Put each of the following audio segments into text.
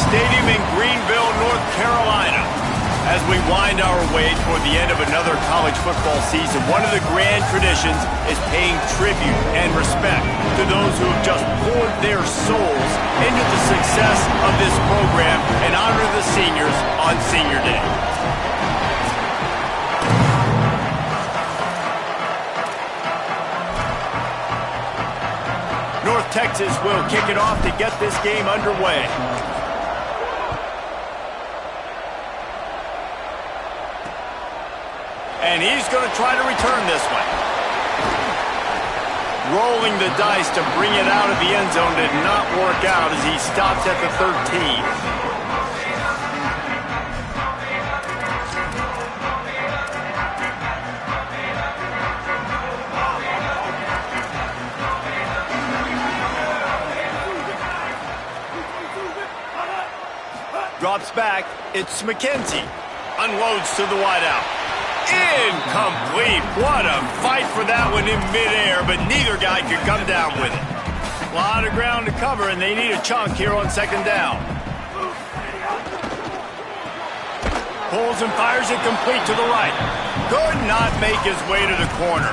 Stadium in Greenville, North Carolina. As we wind our way toward the end of another college football season, one of the grand traditions is paying tribute and respect to those who have just poured their souls into the success of this program and honor the seniors on Senior Day. North Texas will kick it off to get this game underway. And he's going to try to return this one. Rolling the dice to bring it out of the end zone did not work out as he stops at the 13. Drops back. It's McKenzie. Unloads to the wideout. Incomplete. What a fight for that one in midair, but neither guy could come down with it. A lot of ground to cover, and they need a chunk here on second down. Pulls and fires it complete to the right. Could not make his way to the corner.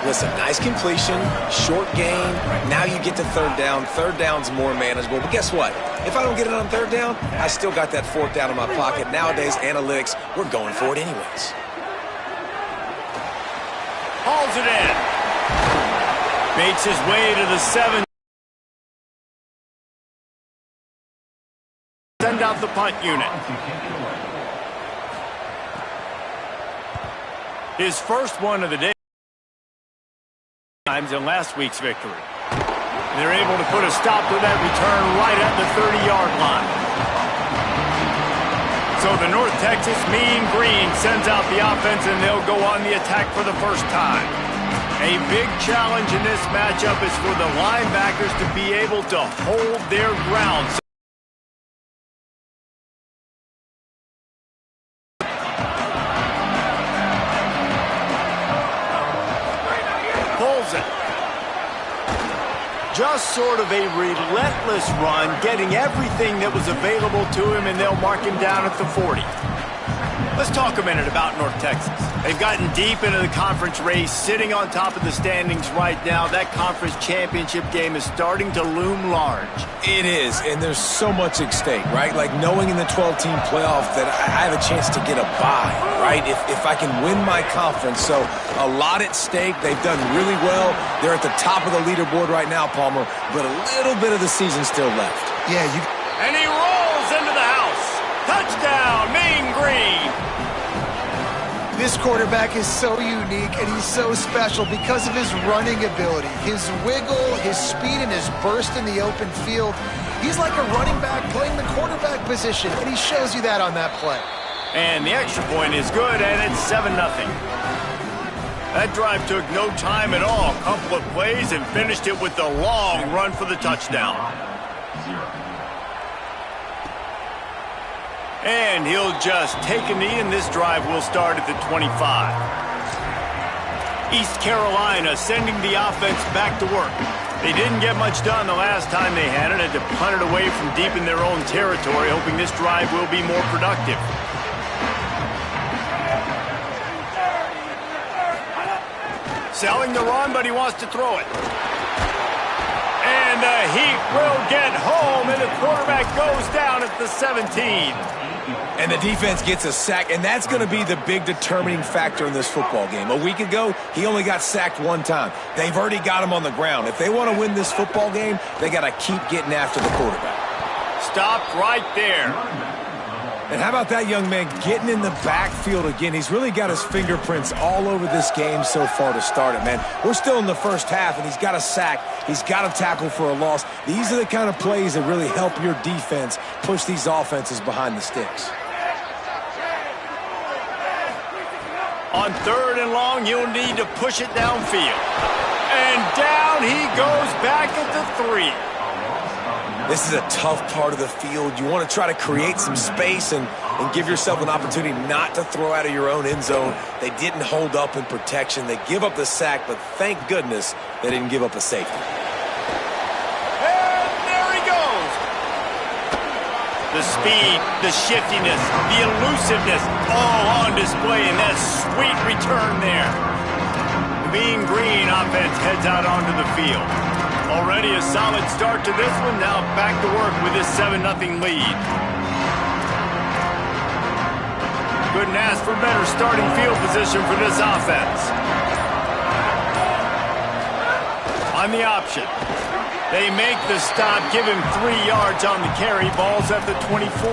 Listen, nice completion, short gain. Now you get to third down. Third down's more manageable. But guess what? If I don't get it on third down, I still got that fourth down in my pocket. Nowadays, analytics, we're going for it anyways. Hauls it in. Makes his way to the 7. Send out the punt unit. His first one of the day. In last week's victory. They're able to put a stop to that return right at the 30-yard line. So the North Texas Mean Green sends out the offense, and they'll go on the attack for the first time. A big challenge in this matchup is for the linebackers to be able to hold their ground. Just sort of a relentless run, getting everything that was available to him, and they'll mark him down at the 40. Let's talk a minute about North Texas. They've gotten deep into the conference race, sitting on top of the standings right now. That conference championship game is starting to loom large. It is, and there's so much at stake, right? Like knowing in the 12-team playoff that I have a chance to get a bye, right? If I can win my conference. So a lot at stake. They've done really well. They're at the top of the leaderboard right now, Palmer, but a little bit of the season still left. Yeah, and he rolls into the house. Touchdown, Mean Green. This quarterback is so unique, and he's so special because of his running ability, his wiggle, his speed, and his burst in the open field. He's like a running back playing the quarterback position, and he shows you that on that play. And the extra point is good, and it's 7-0. That drive took no time at all. A couple of plays and finished it with the long run for the touchdown. And he'll just take a knee, and this drive will start at the 25. East Carolina sending the offense back to work. They didn't get much done the last time they had it, had to punt it away from deep in their own territory, hoping this drive will be more productive. Selling the run, but he wants to throw it. And the heat will get home, and the quarterback goes down at the 17. And the defense gets a sack, and that's going to be the big determining factor in this football game. A week ago, he only got sacked one time. They've already got him on the ground. If they want to win this football game, they got to keep getting after the quarterback. Stopped right there. And how about that young man getting in the backfield again? He's really got his fingerprints all over this game so far to start it, man. We're still in the first half, and he's got a sack. He's got a tackle for a loss. These are the kind of plays that really help your defense push these offenses behind the sticks. On 3rd and long, you'll need to push it downfield. And down he goes back at the 3. This is a tough part of the field. You want to try to create some space and give yourself an opportunity not to throw out of your own end zone. They didn't hold up in protection. They give up the sack, but thank goodness they didn't give up a safety. And there he goes. The speed, the shiftiness, the elusiveness, all on display in that sweet return there. The Mean Green offense heads out onto the field. Already a solid start to this one. Now back to work with this 7-0 lead. Couldn't ask for better starting field position for this offense. On the option. They make the stop, give him 3 yards on the carry. Ball's at the 24.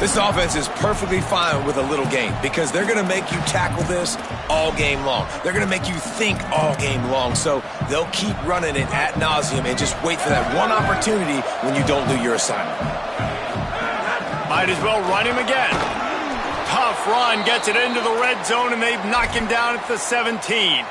This offense is perfectly fine with a little gain because they're going to make you tackle this all game long. They're going to make you think all game long. So they'll keep running it ad nauseum and just wait for that one opportunity when you don't do your assignment. Might as well run him again. Tough run, gets it into the red zone, and they've knocked him down at the 17.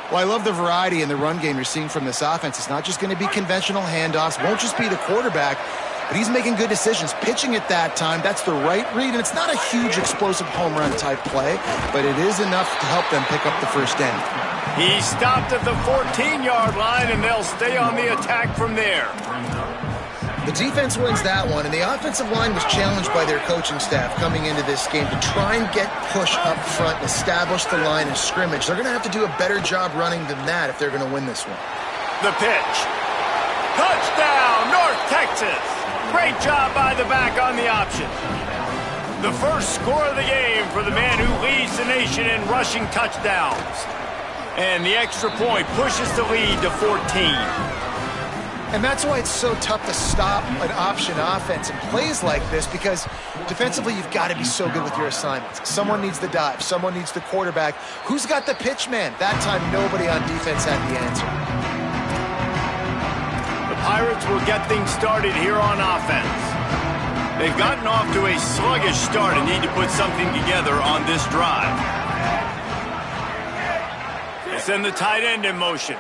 Well, I love the variety in the run game you're seeing from this offense. It's not just going to be conventional handoffs. Won't just be the quarterback, but he's making good decisions. Pitching at that time, that's the right read, and it's not a huge explosive home run type play, but it is enough to help them pick up the first down. He stopped at the 14-yard line, and they'll stay on the attack from there. The defense wins that one, and the offensive line was challenged by their coaching staff coming into this game to try and get push up front and establish the line of scrimmage. They're going to have to do a better job running than that if they're going to win this one. The pitch. Touchdown, North Texas. Great job by the back on the option. The first score of the game for the man who leads the nation in rushing touchdowns. And the extra point pushes the lead to 14. And that's why it's so tough to stop an option offense in plays like this, because defensively you've got to be so good with your assignments. Someone needs the dive. Someone needs the quarterback. Who's got the pitch man? That time nobody on defense had the answer. The Pirates will get things started here on offense. They've gotten off to a sluggish start and need to put something together on this drive. They send the tight end in motion.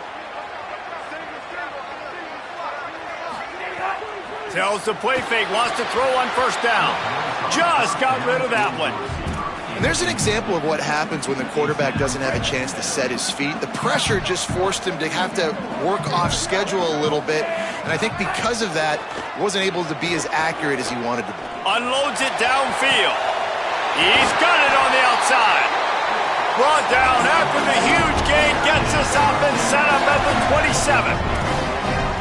Tells the play fake, wants to throw on first down. Just got rid of that one. And there's an example of what happens when the quarterback doesn't have a chance to set his feet. The pressure just forced him to have to work off schedule a little bit. And I think because of that, wasn't able to be as accurate as he wanted to be. Unloads it downfield. He's got it on the outside. Brought down after the huge gain, gets us up and set up at the 27.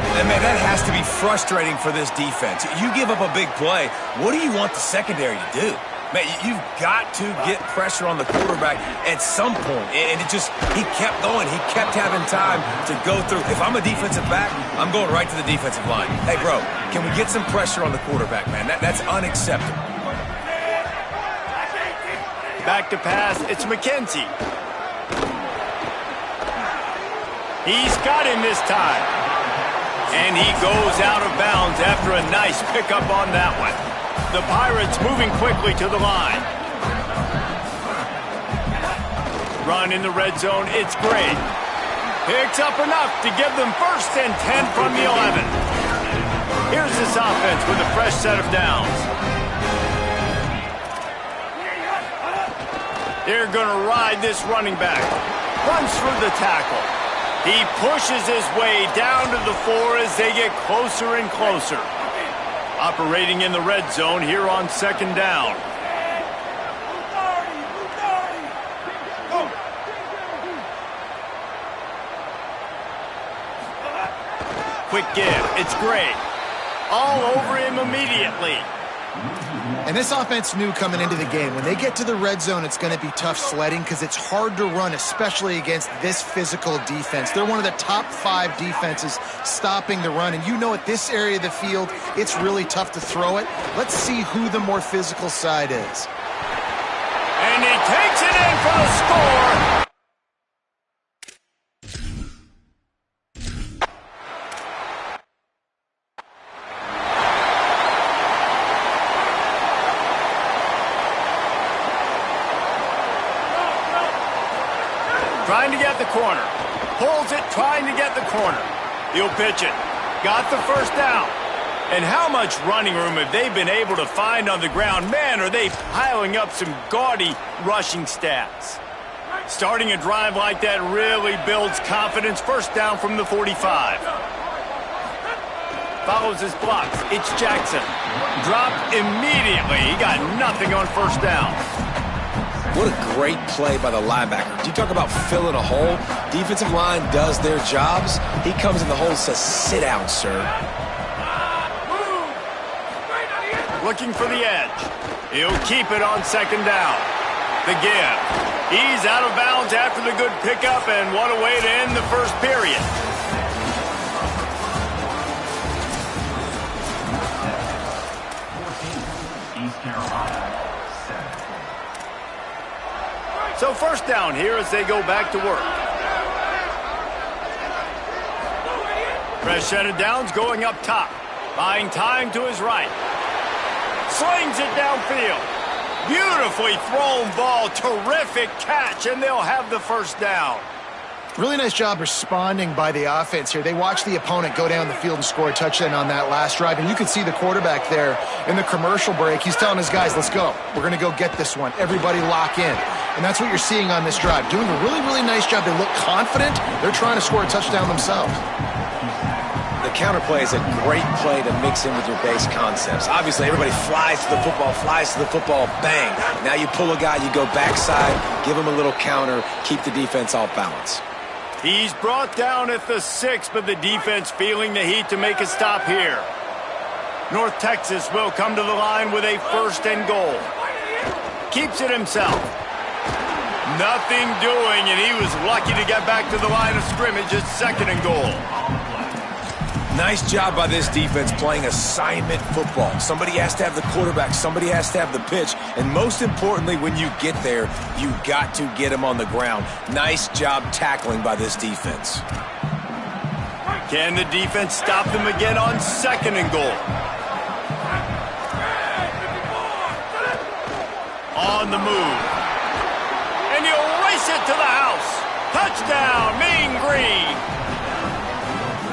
And man, that has to be frustrating for this defense. You give up a big play. What do you want the secondary to do? Man, you've got to get pressure on the quarterback at some point. And he kept going. He kept having time to go through. If I'm a defensive back, I'm going right to the defensive line. Hey, bro, can we get some pressure on the quarterback, man? That's unacceptable. Back to pass, it's McKenzie. He's got him this time. And he goes out of bounds after a nice pickup on that one. The Pirates moving quickly to the line. Run in the red zone, it's great. Picks up enough to give them first and 10 from the 11. Here's this offense with a fresh set of downs. They're going to ride this running back. Runs through the tackle. He pushes his way down to the 4 as they get closer and closer. Operating in the red zone here on second down. Quick give, it's great. All over him immediately. And this offense knew coming into the game, when they get to the red zone, it's going to be tough sledding because it's hard to run, especially against this physical defense. They're one of the top 5 defenses stopping the run. And you know at this area of the field, it's really tough to throw it. Let's see who the more physical side is. And he takes it in for the score. Trying to get the corner. Pulls it, trying to get the corner. He'll pitch it. Got the first down. And how much running room have they been able to find on the ground? Man, are they piling up some gaudy rushing stats. Starting a drive like that really builds confidence. First down from the 45. follows his blocks. It's Jackson. Dropped immediately. He got nothing on first down. What a great play by the linebacker. You talk about filling a hole. Defensive line does their jobs. He comes in the hole and says, sit down, sir. Looking for the edge. He'll keep it on second down. The give. He's out of bounds after the good pickup, and what a way to end the first period. So first down here as they go back to work. Fresh set of downs going up top. Buying time to his right. Slings it downfield. Beautifully thrown ball. Terrific catch, and they'll have the first down. Really nice job responding by the offense here. They watched the opponent go down the field and score a touchdown on that last drive, and you can see the quarterback there in the commercial break. He's telling his guys, let's go. We're going to go get this one. Everybody lock in. And that's what you're seeing on this drive. Doing a really, really nice job. They look confident. They're trying to score a touchdown themselves. The counterplay is a great play to mix in with your base concepts. Obviously, everybody flies to the football, bang. Now you pull a guy, you go backside, give him a little counter, keep the defense off balance. He's brought down at the 6, but the defense feeling the heat to make a stop here. North Texas will come to the line with a first and goal. Keeps it himself. Nothing doing, and he was lucky to get back to the line of scrimmage at second and goal. Nice job by this defense playing assignment football. Somebody has to have the quarterback, somebody has to have the pitch, and most importantly, when you get there, you got to get him on the ground. Nice job tackling by this defense. Can the defense stop them again on second and goal? On the move. And he'll race it to the house. Touchdown, Mean Green.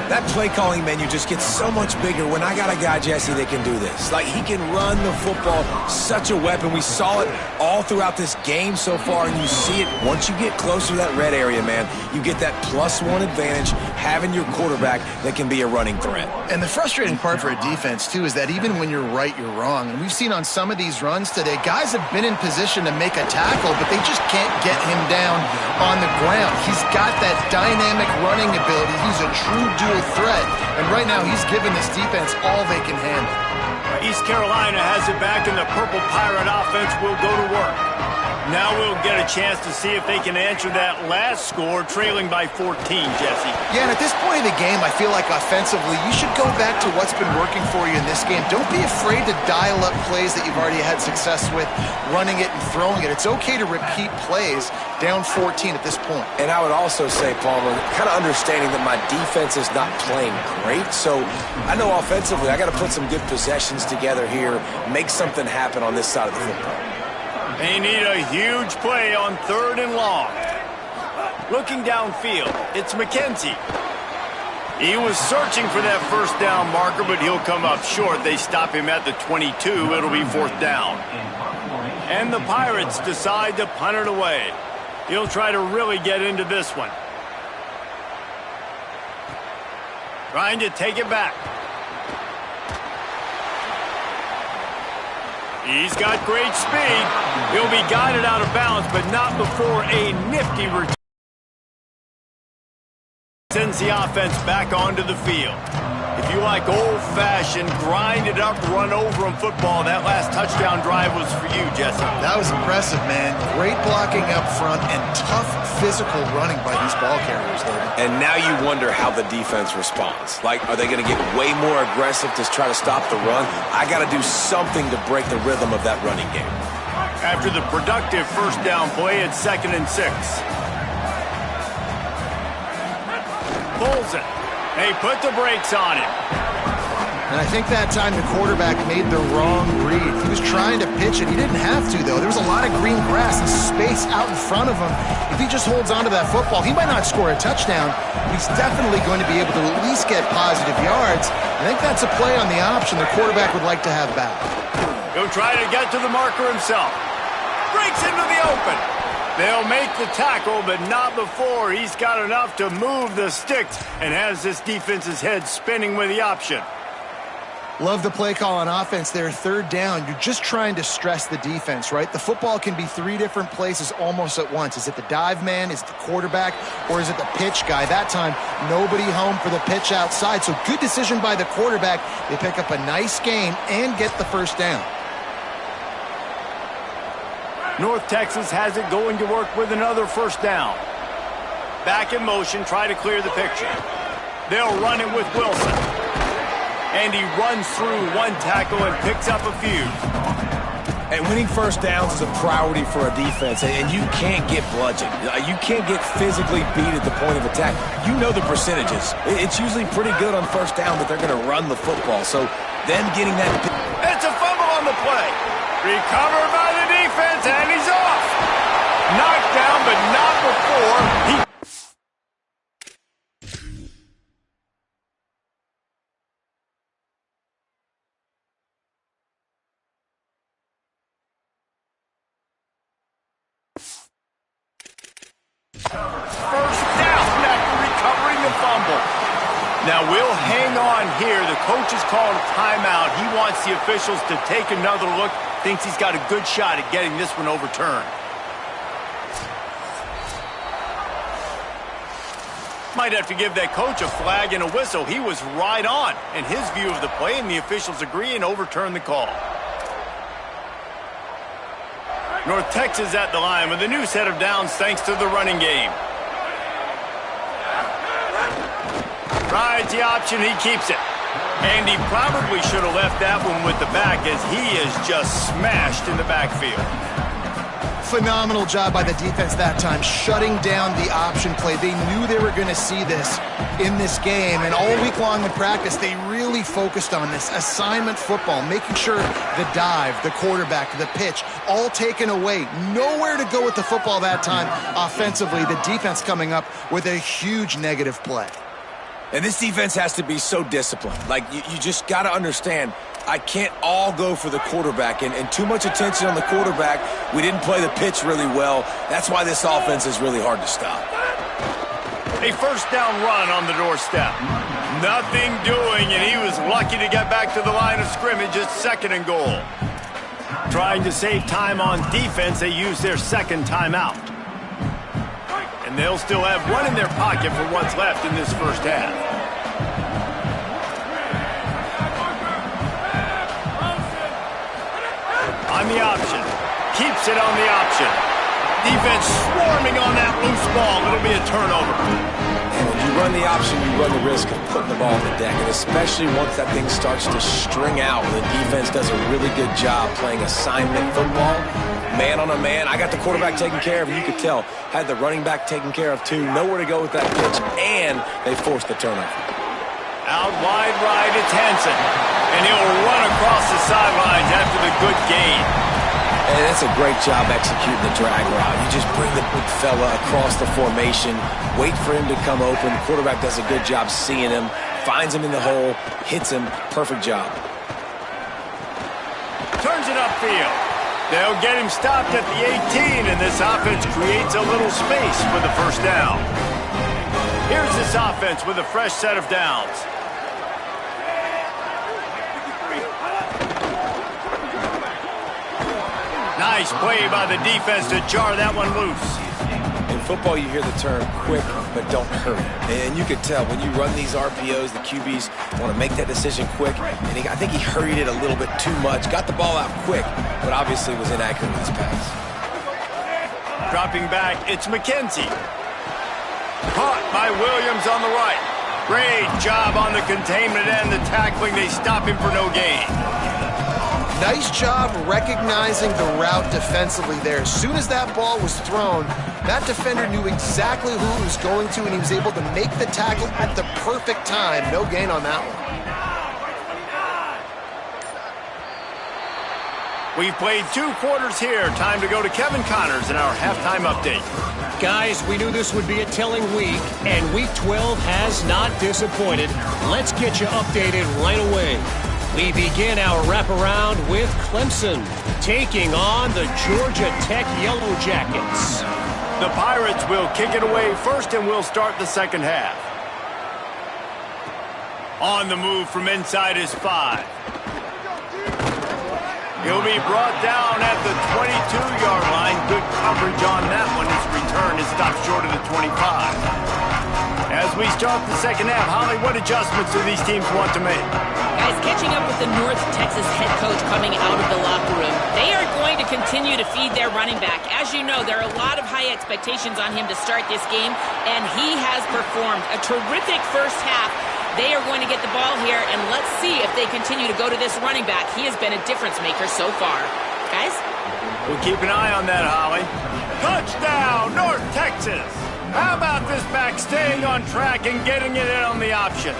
That play calling menu just gets so much bigger when I got a guy, Jesse, that can do this. Like, he can run the football, such a weapon. We saw it all throughout this game so far, and you see it once you get closer to that red area, man. You get that +1 advantage having your quarterback that can be a running threat. And the frustrating part for a defense, too, is that even when you're right, you're wrong. And we've seen on some of these runs today, guys have been in position to make a tackle, but they just can't get him down on the ground. He's got that dynamic running ability. He's a true dual threat, and right now he's giving this defense all they can handle. East Carolina has it back, and the Purple Pirate offense will go to work. Now we'll get a chance to see if they can answer that last score, trailing by 14, Jesse. Yeah, and at this point of the game, I feel like offensively, you should go back to what's been working for you in this game. Don't be afraid to dial up plays that you've already had success with, running it and throwing it. It's okay to repeat plays down 14 at this point. And I would also say, Palmer, kind of understanding that my defense is not playing great, so I know offensively I got to put some good possessions together here, make something happen on this side of the football. They need a huge play on third and long. Looking downfield, it's McKenzie. He was searching for that first down marker, but he'll come up short. They stop him at the 22. It'll be fourth down. And the Pirates decide to punt it away. He'll try to really get into this one. Trying to take it back. He's got great speed. He'll be guided out of bounds, but not before a nifty return. Sends the offense back onto the field. If you like old-fashioned, grind-it-up, run-over-'em football, that last touchdown drive was for you, Jesse. That was impressive, man. Great blocking up front and tough physical running by these ball carriers there. And now you wonder how the defense responds. Like, are they going to get way more aggressive to try to stop the run? I got to do something to break the rhythm of that running game. After the productive first down play, it's 2nd and 6. Pulls it. They put the brakes on him. And I think that time the quarterback made the wrong read. He was trying to pitch it. He didn't have to, though. There was a lot of green grass and space out in front of him. If he just holds on to that football, he might not score a touchdown, but he's definitely going to be able to at least get positive yards. I think that's a play on the option the quarterback would like to have back. He'll try to get to the marker himself. Breaks into the open. They'll make the tackle, but not before he's got enough to move the sticks and has this defense's head spinning with the option. Love the play call on offense there. Third down, you're just trying to stress the defense, right? The football can be 3 different places almost at once. Is it the dive man? Is it the quarterback? Or is it the pitch guy? That time, nobody home for the pitch outside. So good decision by the quarterback. They pick up a nice gain and get the first down. North Texas has it going to work with another first down. Back in motion, try to clear the picture. They'll run it with Wilson. And he runs through one tackle and picks up a few. And winning first downs is a priority for a defense, and you can't get bludgeoned. You can't get physically beat at the point of attack. You know the percentages. It's usually pretty good on first down that they're going to run the football. So then getting that... It's a fumble on the play. Recovered by the defense, and he's off. Knocked down, but not before. First down after recovering the fumble. Now we'll hang on here. The coach has called a timeout. He wants the officials to take another look. Thinks he's got a good shot at getting this one overturned. Might have to give that coach a flag and a whistle. He was right on in his view of the play, and the officials agree and overturn the call. North Texas at the line with a new set of downs thanks to the running game. Rides the option, he keeps it. And he probably should have left that one with the back as he is just smashed in the backfield. Phenomenal job by the defense that time, shutting down the option play. They knew they were going to see this in this game, and all week long in practice, they really focused on this assignment football, making sure the dive, the quarterback, the pitch, all taken away. Nowhere to go with the football that time offensively. The defense coming up with a huge negative play. And this defense has to be so disciplined. Like, you just got to understand, I can't all go for the quarterback. And too much attention on the quarterback. We didn't play the pitch really well. That's why this offense is really hard to stop. A first down run on the doorstep. Nothing doing, and he was lucky to get back to the line of scrimmage at 2nd and goal. Trying to save time on defense, they use their second timeout. And they'll still have one in their pocket for what's left in this first half. On the option. Keeps it on the option. Defense swarming on that loose ball. It'll be a turnover. And when you run the option, you run the risk of putting the ball on the deck. And especially once that thing starts to string out, the defense does a really good job playing assignment football. Man on a man. I got the quarterback taken care of, and you could tell. Had the running back taken care of, too. Nowhere to go with that pitch, and they forced the turnover. Out wide right, it's Hansen. And he'll run across the sidelines after the good gain. And that's a great job executing the drag route. You just bring the big fella across the formation, wait for him to come open. The quarterback does a good job seeing him, finds him in the hole, hits him. Perfect job. Turns it upfield. They'll get him stopped at the 18, and this offense creates a little space for the first down. Here's this offense with a fresh set of downs. Nice play by the defense to jar that one loose. In football, you hear the term quick, but don't hurry. And you could tell when you run these RPOs, the QBs want to make that decision quick. And I think he hurried it a little bit too much. Got the ball out quick, but obviously was inaccurate with his pass. Dropping back, it's McKenzie. Caught by Williams on the right. Great job on the containment and the tackling. They stop him for no gain. Nice job recognizing the route defensively there. As soon as that ball was thrown, that defender knew exactly who he was going to, and he was able to make the tackle at the perfect time. No gain on that one. We've played 2 quarters here. Time to go to Kevin Connors in our halftime update. Guys, we knew this would be a telling week, and Week 12 has not disappointed. Let's get you updated right away. We begin our wraparound with Clemson, taking on the Georgia Tech Yellow Jackets. The Pirates will kick it away first, and we'll start the second half. On the move from inside his 5. He'll be brought down at the 22-yard line. Good coverage on that one. His return is stopped short of the 25. As we start the second half, Holly, what adjustments do these teams want to make? Guys, catching up with the North Texas head coach coming out of the locker room, they are going to continue to feed their running back. As you know, there are a lot of high expectations on him to start this game, and he has performed a terrific first half. They are going to get the ball here, and let's see if they continue to go to this running back. He has been a difference maker so far. Guys? We'll keep an eye on that, Holly. Touchdown, North Texas! How about this back staying on track and getting it in on the option?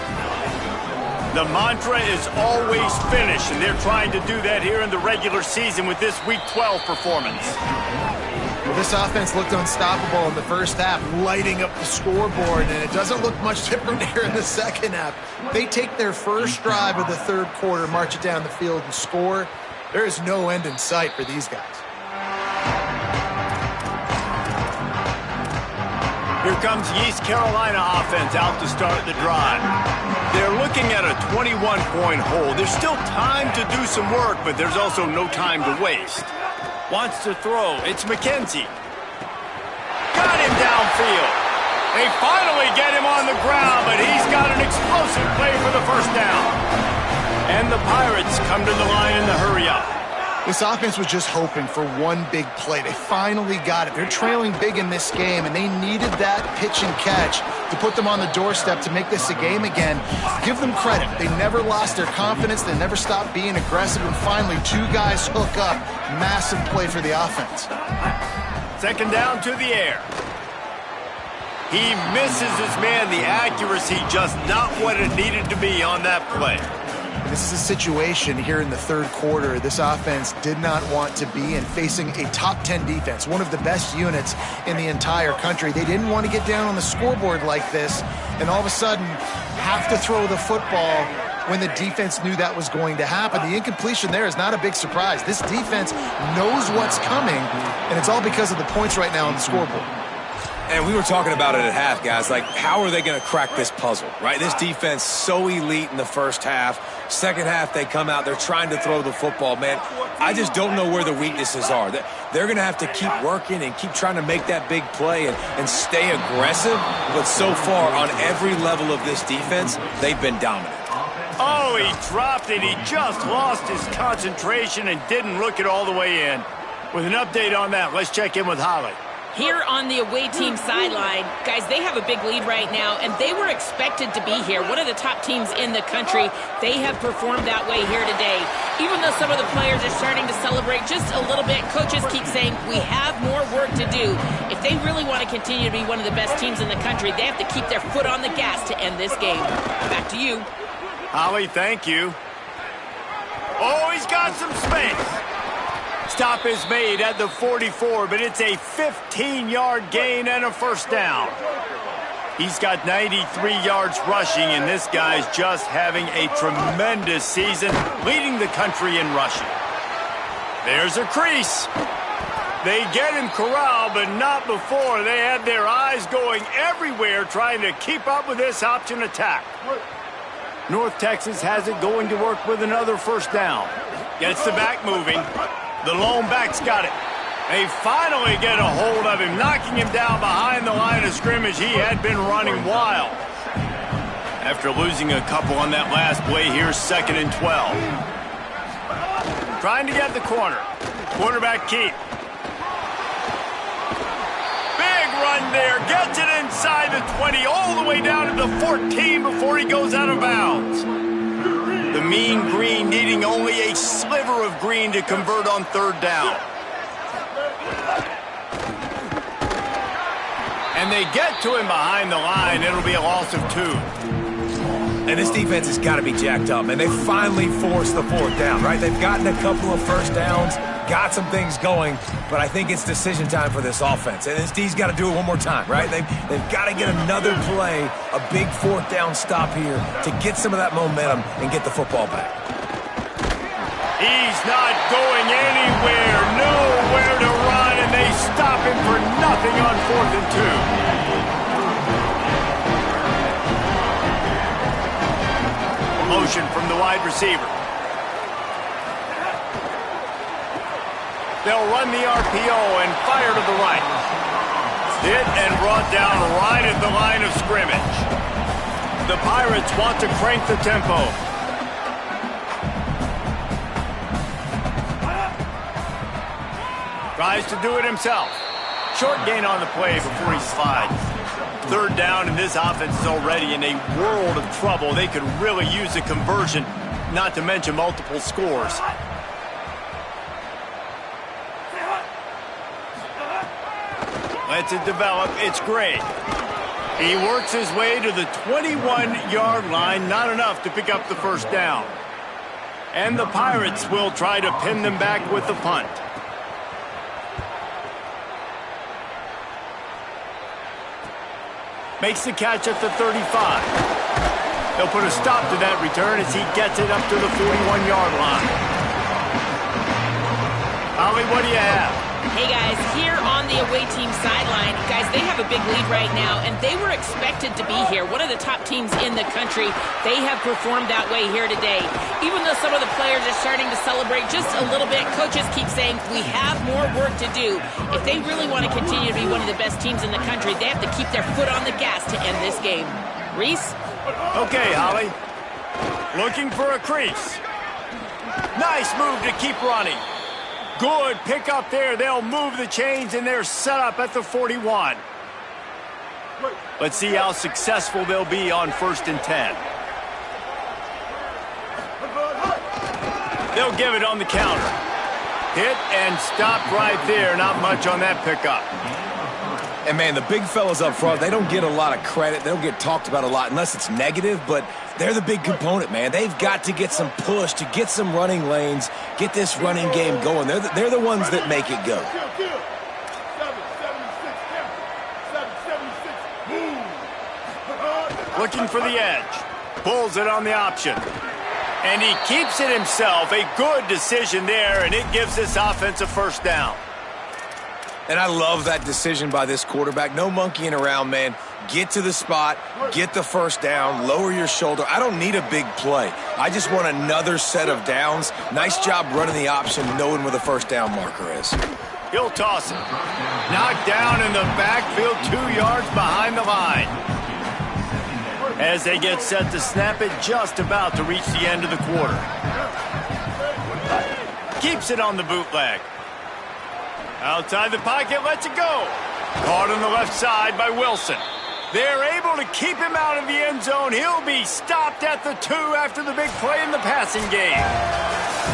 The mantra is always finish, and they're trying to do that here in the regular season with this Week 12 performance. Well, this offense looked unstoppable in the first half, lighting up the scoreboard, and it doesn't look much different here in the second half. They take their first drive of the third quarter, march it down the field, and score. There is no end in sight for these guys. Here comes the East Carolina offense out to start the drive. They're looking at a 21-point hole. There's still time to do some work, but there's also no time to waste. Wants to throw. It's McKenzie. Got him downfield. They finally get him on the ground, but he's got an explosive play for the first down. And the Pirates come to the line in the hurry-up. This offense was just hoping for one big play. They finally got it. They're trailing big in this game, and they needed that pitch and catch to put them on the doorstep to make this a game again. Give them credit. They never lost their confidence. They never stopped being aggressive, and finally, two guys hook up. Massive play for the offense. Second down to the air. He misses his man. The accuracy just not what it needed to be on that play. This is a situation here in the third quarter this offense did not want to be in, facing a top 10 defense, one of the best units in the entire country. They didn't want to get down on the scoreboard like this and all of a sudden have to throw the football when the defense knew that was going to happen. The incompletion there is not a big surprise. This defense knows what's coming, and it's all because of the points right now on the scoreboard. And we were talking about it at half, guys. Like, how are they going to crack this puzzle, right? This defense so elite in the first half. Second half, they come out. They're trying to throw the football, man. I just don't know where the weaknesses are. They're going to have to keep working and keep trying to make that big play and stay aggressive. But so far, on every level of this defense, they've been dominant. Oh, he dropped it. He just lost his concentration and didn't look it all the way in. With an update on that, let's check in with Holly. Here on the away team sideline, guys, they have a big lead right now, and they were expected to be here. One of the top teams in the country. They have performed that way here today. Even though some of the players are starting to celebrate just a little bit, coaches keep saying, we have more work to do. If they really want to continue to be one of the best teams in the country, they have to keep their foot on the gas to end this game. Back to you. Holly, thank you. Oh, he's got some space. Stop is made at the 44, but it's a 15-yard gain and a first down. He's got 93 yards rushing, and this guy's just having a tremendous season, leading the country in rushing. There's a crease. They get him corralled, but not before. They had their eyes going everywhere trying to keep up with this option attack. North Texas has it going to work with another first down. Gets the back moving. The lone back's got it. They finally get a hold of him, knocking him down behind the line of scrimmage. He had been running wild. After losing a couple on that last play, here's 2nd and 12. Trying to get the corner. Quarterback keep. Big run there. Gets it inside the 20, all the way down to the 14 before he goes out of bounds. The mean green needing only a sliver of green to convert on third down. And they get to him behind the line. It'll be a loss of 2. And this defense has got to be jacked up, and they finally forced the fourth down, right? They've gotten a couple of first downs, got some things going, but I think it's decision time for this offense. And this D's got to do it one more time, right? They've got to get another play, a big fourth down stop here to get some of that momentum and get the football back. He's not going anywhere, nowhere to run, and they stop him for nothing on 4th and 2. wide receiver. They'll run the RPO and fire to the right. Hit and brought down right at the line of scrimmage. The Pirates want to crank the tempo. Tries to do it himself. Short gain on the play before he slides. Third down, and this offense is already in a world of trouble. They could really use a conversion, not to mention multiple scores. Lets it develop. It's great. He works his way to the 21-yard line. Not enough to pick up the first down. And the Pirates will try to pin them back with the punt. Makes the catch at the 35. They'll put a stop to that return as he gets it up to the 41-yard line. Holly, what do you have? Hey, guys, here on the away team sideline, guys, they have a big lead right now, and they were expected to be here. One of the top teams in the country. They have performed that way here today. Even though some of the players are starting to celebrate just a little bit, coaches keep saying we have more work to do. If they really want to continue to be one of the best teams in the country, they have to keep their foot on the gas to end this game. Reese? Okay, Holly. Looking for a crease. Nice move to keep running. Good pick up there. They'll move the chains, and they're set up at the 41. Let's see how successful they'll be on 1st and 10. They'll give it on the counter. Hit and stop right there. Not much on that pickup. And, man, the big fellas up front, they don't get a lot of credit. They don't get talked about a lot unless it's negative, but they're the big component, man. They've got to get some push, to get some running lanes, get this running game going. They're the ones that make it go. Looking for the edge. Pulls it on the option. And he keeps it himself. A good decision there, and it gives this offense a first down. And I love that decision by this quarterback. No monkeying around, man. Get to the spot, get the first down, lower your shoulder. I don't need a big play. I just want another set of downs. Nice job running the option, knowing where the first down marker is. He'll toss it. Knocked down in the backfield, 2 yards behind the line. As they get set to snap it, just about to reach the end of the quarter. Keeps it on the bootleg. Outside the pocket, lets it go. Caught on the left side by Wilson. They're able to keep him out of the end zone. He'll be stopped at the 2 after the big play in the passing game.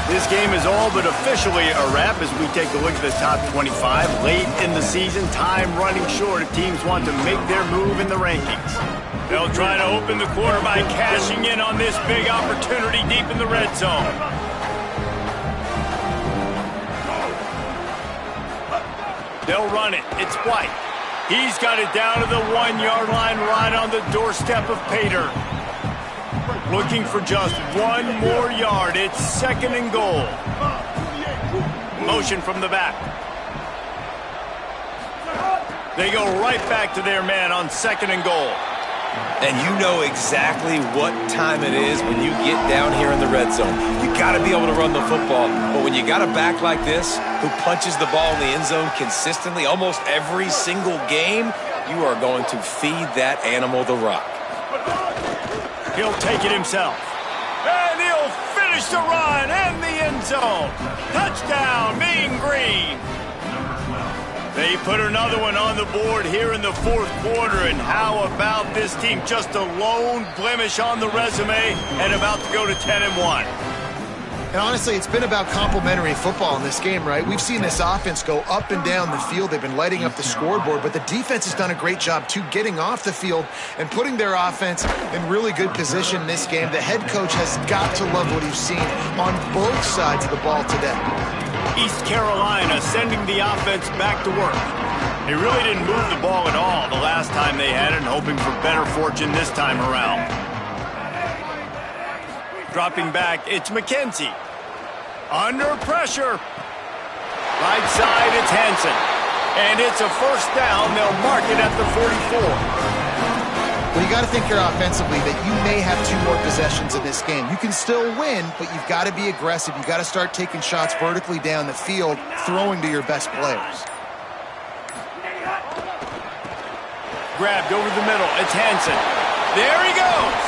This game is all but officially a wrap as we take a look at the top 25. Late in the season, time running short if teams want to make their move in the rankings. They'll try to open the quarter by cashing in on this big opportunity deep in the red zone. They'll run it. It's White. He's got it down to the 1-yard line right on the doorstep of Pater. Looking for just 1 more yard. It's 2nd and goal. Motion from the back. They go right back to their man on 2nd and goal. And you know exactly what time it is when you get down here in the red zone. You got to be able to run the football. But when you got a back like this who punches the ball in the end zone consistently almost every single game, you are going to feed that animal the rock. He'll take it himself. And he'll finish the run in the end zone. Touchdown, Mean Green. They put another one on the board here in the 4th quarter, and how about this team? Just a lone blemish on the resume and about to go to 10-1. And honestly, it's been about complementary football in this game, right? We've seen this offense go up and down the field. They've been lighting up the scoreboard, but the defense has done a great job, too, getting off the field and putting their offense in really good position in this game. The head coach has got to love what he's seen on both sides of the ball today. East Carolina sending the offense back to work. They really didn't move the ball at all the last time they had it, and hoping for better fortune this time around. Dropping back, it's McKenzie. Under pressure. Right side, it's Hansen. And it's a first down. They'll mark it at the 44. Well, you got to think here offensively that you may have 2 more possessions in this game. You can still win, but you've got to be aggressive. You've got to start taking shots vertically down the field, throwing to your best players. Grabbed over the middle. It's Hansen. There he goes.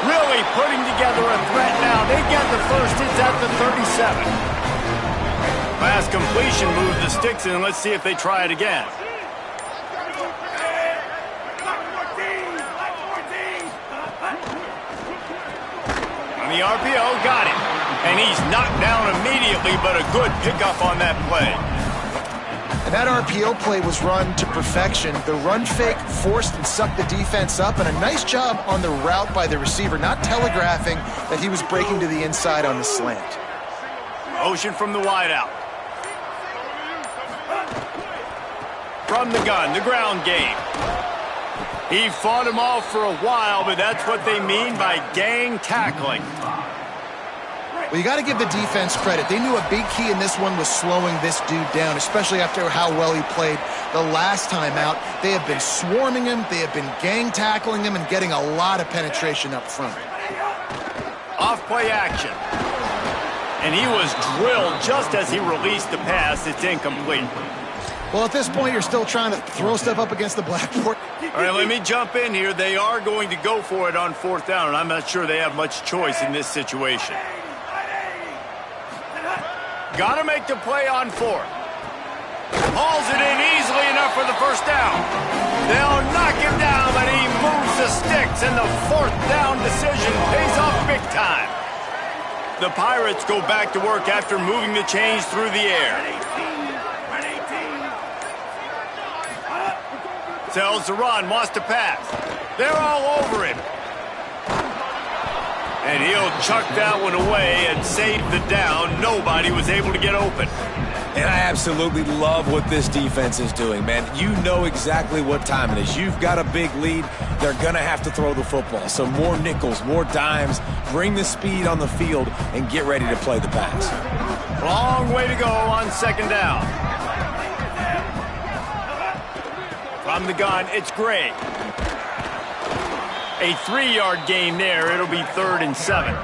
Really putting together a threat now. They get the first. It's at the 37. Pass completion moves the sticks in. Let's see if they try it again. On the RPO, got it. And he's knocked down immediately, but a good pickup on that play. And that RPO play was run to perfection. The run fake forced and sucked the defense up, and a nice job on the route by the receiver, not telegraphing that he was breaking to the inside on the slant. Motion from the wideout. From the gun, the ground game. He fought him off for a while, but that's what they mean by gang tackling. Well, you got to give the defense credit. They knew a big key in this one was slowing this dude down, especially after how well he played the last time out. They have been swarming him. They have been gang tackling him and getting a lot of penetration up front. Off-play action. And he was drilled just as he released the pass. It's incomplete. Well, at this point, you're still trying to throw stuff up against the blackboard. All right, let me jump in here. They are going to go for it on 4th down, and I'm not sure they have much choice in this situation. Got to make the play on 4th. Hauls it in easily enough for the first down. They'll knock him down, but he moves the sticks, and the 4th down decision pays off big time. The Pirates go back to work after moving the chains through the air. Tells to run, wants to pass. They're all over him. And he'll chuck that one away and save the down. Nobody was able to get open. And I absolutely love what this defense is doing, man. You know exactly what time it is. You've got a big lead. They're going to have to throw the football. So more nickels, more dimes, bring the speed on the field, and get ready to play the pass. Long way to go on 2nd down. From the gun, it's Gray. A 3-yard gain there. It'll be 3rd and 7.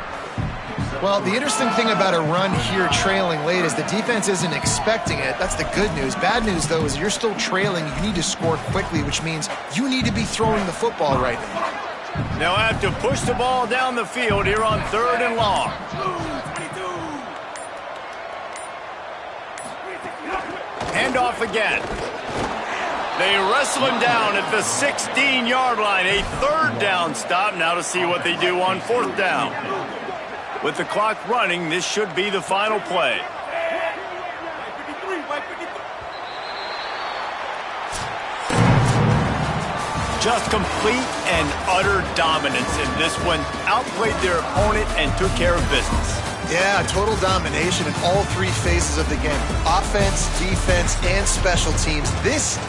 Well, the interesting thing about a run here trailing late is the defense isn't expecting it. That's the good news. Bad news, though, is you're still trailing. You need to score quickly, which means you need to be throwing the football right now. They'll have to push the ball down the field here on 3rd and long. Handoff again. They wrestle him down at the 16-yard line. A 3rd down stop. Now to see what they do on 4th down. With the clock running, this should be the final play. Just complete and utter dominance in this one. Outplayed their opponent and took care of business. Yeah, total domination in all 3 phases of the game. Offense, defense, and special teams. This team